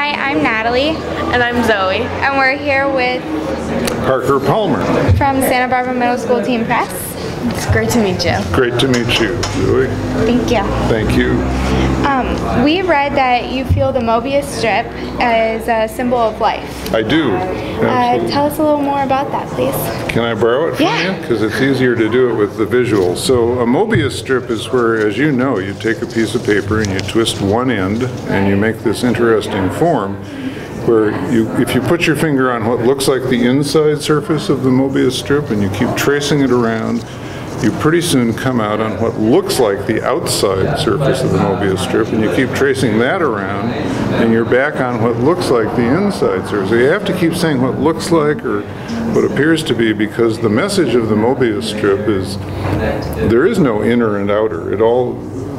Hi, I'm Natalie. And I'm Zoe. And we're here with Parker Palmer from Santa Barbara Middle School Team Press. It's great to meet you. Great to meet you, Zoe. Thank you. Thank you. We read that you feel the mobius strip is a symbol of life. I do. Tell us a little more about that, please. Can I borrow it from you? Because it's easier to do it with the visual. So a mobius strip is where, as you know, you take a piece of paper and you twist one end and you make this interesting form where if you put your finger on what looks like the inside surface of the mobius strip and you keep tracing it around, you pretty soon come out on what looks like the outside surface of the mobius strip, and you keep tracing that around, and you're back on what looks like the inside surface. So you have to keep saying what looks like or what appears to be, because the message of the mobius strip is there is no inner and outer.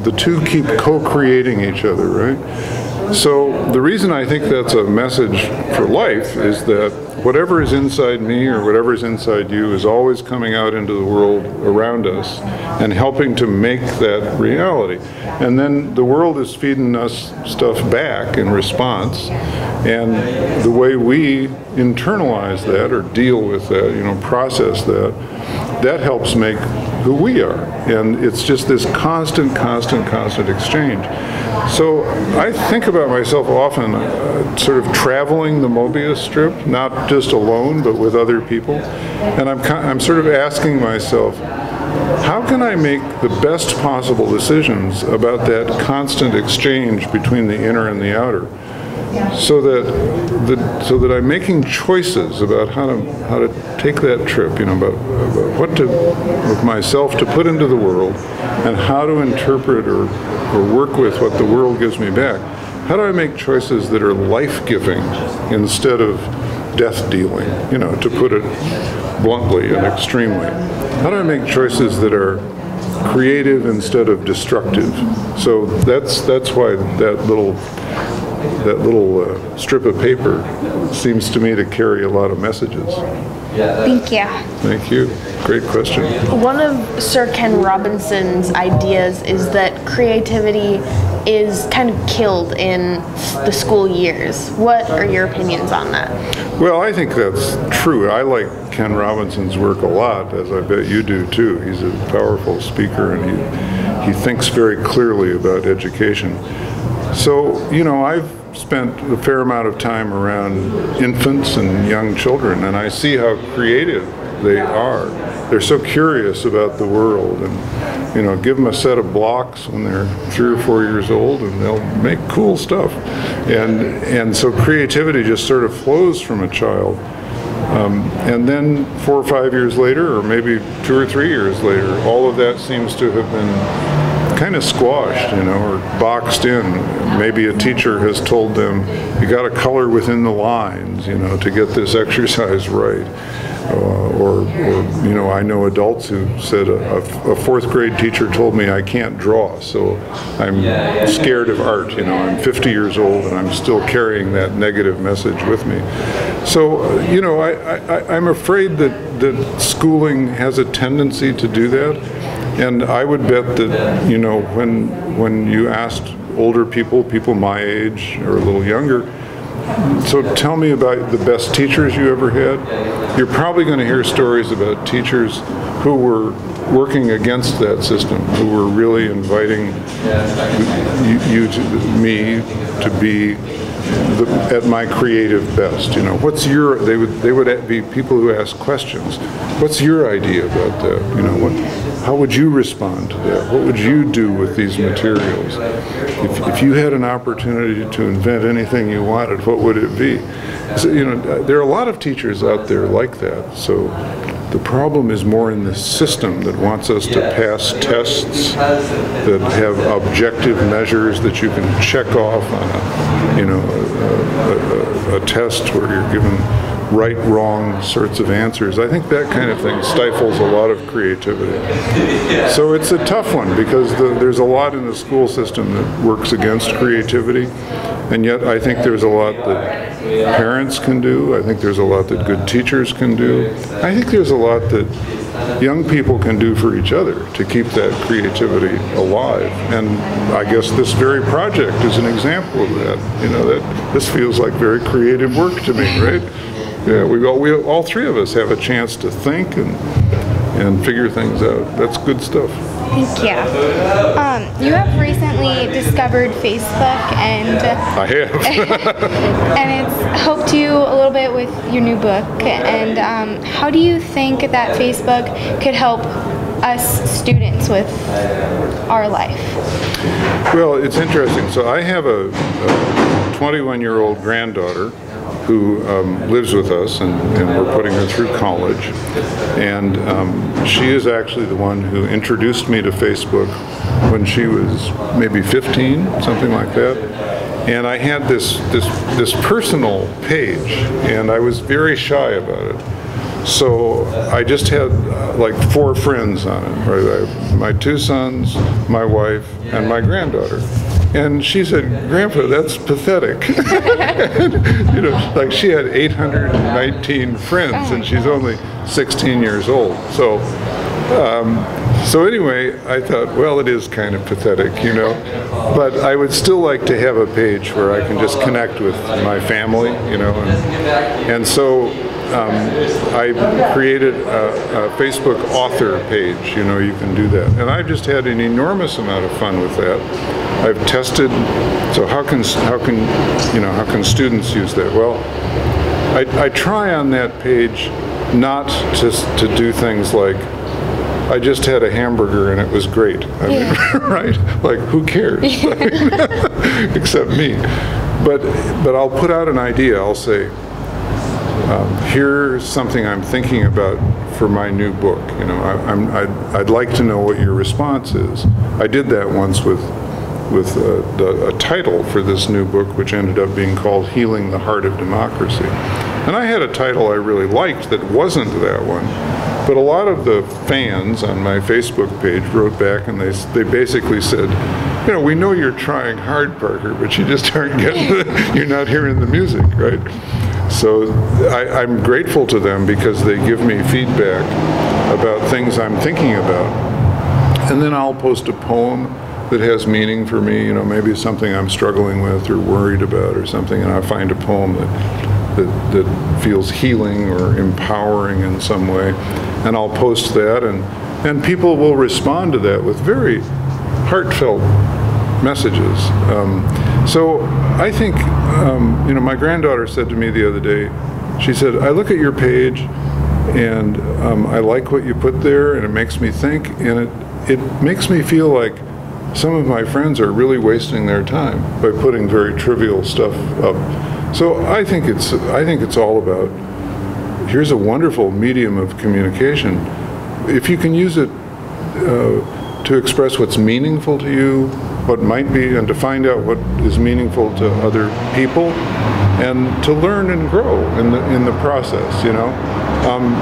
The two keep co-creating each other, right? So the reason I think that's a message for life is that whatever is inside me or whatever is inside you is always coming out into the world around us and helping to make that reality. And then the world is feeding us stuff back in response, and the way we internalize that or deal with that, process that, that helps make who we are. And it's just this constant exchange. So I think about myself often sort of traveling the mobius strip, not just alone, but with other people. And I'm sort of asking myself, how can I make the best possible decisions about that constant exchange between the inner and the outer, so that I'm making choices about how to take that trip, about what of myself to put into the world, and how to interpret or work with what the world gives me back. How do I make choices that are life-giving instead of death-dealing, to put it bluntly and extremely? How do I make choices that are creative instead of destructive? So that's why that little strip of paper seems to me to carry a lot of messages. Thank you. Thank you. Great question. One of Sir Ken Robinson's ideas is that creativity is kind of killed in the school years. What are your opinions on that? Well, I think that's true. I like Ken Robinson's work a lot, as I bet you do too. He's a powerful speaker, and he thinks very clearly about education. So, I've spent a fair amount of time around infants and young children, and I see how creative they are. They're so curious about the world, and give them a set of blocks when they're 3 or 4 years old and they'll make cool stuff. And so creativity just sort of flows from a child. And then 4 or 5 years later, or maybe 2 or 3 years later, all of that seems to have been kind of squashed, or boxed in. Maybe a teacher has told them, you got to color within the lines, to get this exercise right. Or I know adults who said a 4th grade teacher told me I can't draw, so I'm scared of art. I'm 50 years old and I'm still carrying that negative message with me. So, I'm afraid that schooling has a tendency to do that. And I would bet that, when you asked older people my age or a little younger, so tell me about the best teachers you ever had, you're probably going to hear stories about teachers who were working against that system, who were really inviting me to be at my creative best. What's your? They would be people who ask questions. What's your idea about that? How would you respond to that? What would you do with these materials? If you had an opportunity to invent anything you wanted, what would it be? So, there are a lot of teachers out there like that. So the problem is more in the system that wants us to pass tests that have objective measures that you can check off on a test where you're given right, wrong sorts of answers. I think that kind of thing stifles a lot of creativity. So it's a tough one, because there's a lot in the school system that works against creativity, And yet I think there's a lot that parents can do. I think there's a lot that good teachers can do. I think there's a lot that young people can do for each other to keep that creativity alive. And I guess this very project is an example of that. You know, that this feels like very creative work to me, right? Yeah, we all three of us have a chance to think and figure things out. That's good stuff. Thank you. You have recently discovered Facebook, and I have. and it's helped you a little bit with your new book. And how do you think that Facebook could help us students with our life? Well, it's interesting. So I have a 21-year-old granddaughter who lives with us, and we're putting her through college. And she is actually the one who introduced me to Facebook when she was maybe 15, something like that. And I had this personal page, and I was very shy about it. So I just had like 4 friends on it, right? My 2 sons, my wife, and my granddaughter. And she said, "Grandpa, that's pathetic." You know, like she had 819 friends, and she's only 16 years old. So anyway, I thought, well, it is kind of pathetic, you know. But I would still like to have a page where I can just connect with my family, you know. And so I created a Facebook author page. You know, you can do that. And I've just had an enormous amount of fun with that. I've tested, so how can students use that? Well, I try on that page not to do things like, I just had a hamburger and it was great. I mean, right? Like, who cares? Except me. But I'll put out an idea. I'll say, here's something I'm thinking about for my new book. You know, I'd like to know what your response is. I did that once with a title for this new book, which ended up being called Healing the Heart of Democracy. And I had a title I really liked that wasn't that one. But a lot of the fans on my Facebook page wrote back, and they basically said, you know, we know you're trying hard, Parker, but you just aren't getting you're not hearing the music, right? So I'm grateful to them because they give me feedback about things I'm thinking about. And then I'll post a poem that has meaning for me, you know, maybe something I'm struggling with or worried about or something, and I find a poem that feels healing or empowering in some way, and I'll post that, and people will respond to that with very heartfelt messages. So I think, you know, my granddaughter said to me the other day, she said, I look at your page and I like what you put there, and it makes me think, and it makes me feel like some of my friends are really wasting their time by putting very trivial stuff up. So I think it's all about, here's a wonderful medium of communication. If you can use it to express what's meaningful to you, what might be, and to find out what is meaningful to other people, and to learn and grow in the process, you know.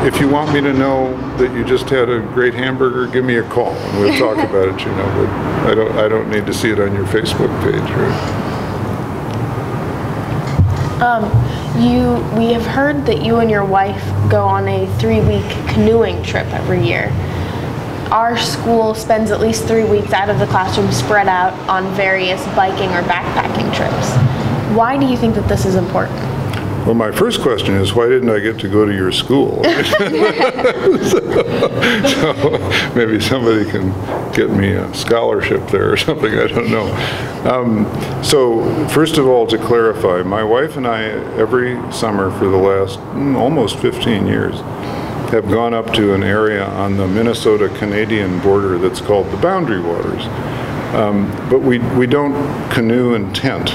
If you want me to know that you just had a great hamburger, give me a call and we'll talk about it, you know. But I don't need to see it on your Facebook page, right? We have heard that you and your wife go on a 3-week canoeing trip every year. Our school spends at least 3 weeks out of the classroom spread out on various biking or backpacking trips. Why do you think that this is important? Well, my first question is, why didn't I get to go to your school? So maybe somebody can get me a scholarship there or something, I don't know. So first of all, to clarify, my wife and I, every summer for the last almost 15 years, have gone up to an area on the Minnesota-Canadian border that's called the Boundary Waters. But we don't canoe and tent.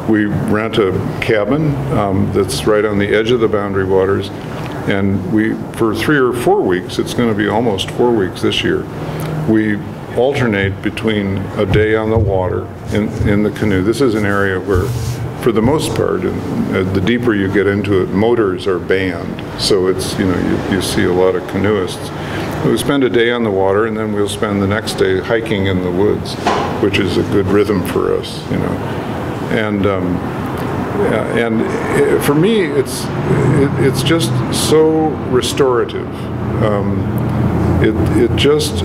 We rent a cabin that's right on the edge of the Boundary Waters, and for 3 or 4 weeks, it's going to be almost 4 weeks this year, we alternate between a day on the water in the canoe. This is an area where, for the most part, and the deeper you get into it, motors are banned. So it's, you know, you see a lot of canoeists. We spend a day on the water, and then we'll spend the next day hiking in the woods, which is a good rhythm for us, you know. And for me, it's just so restorative. It just,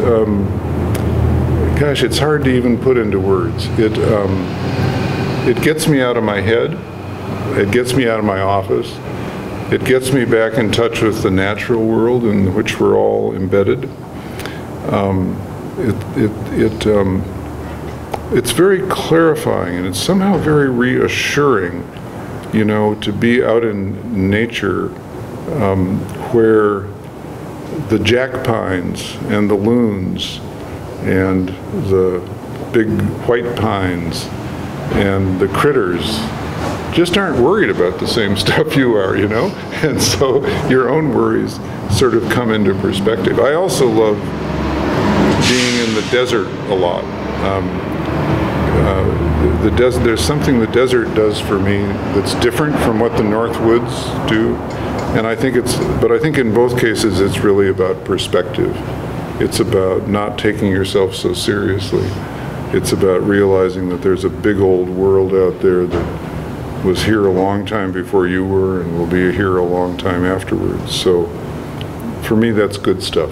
gosh, it's hard to even put into words. It gets me out of my head. It gets me out of my office. It gets me back in touch with the natural world in which we're all embedded. It's very clarifying, and it's somehow very reassuring, you know, to be out in nature where the jack pines and the loons and the big white pines and the critters just aren't worried about the same stuff you are, you know? And so your own worries sort of come into perspective. I also love being in the desert a lot. There's something the desert does for me that's different from what the North Woods do. And I think in both cases it's really about perspective. It's about not taking yourself so seriously. It's about realizing that there's a big old world out there that was here a long time before you were and will be here a long time afterwards. So for me, that's good stuff.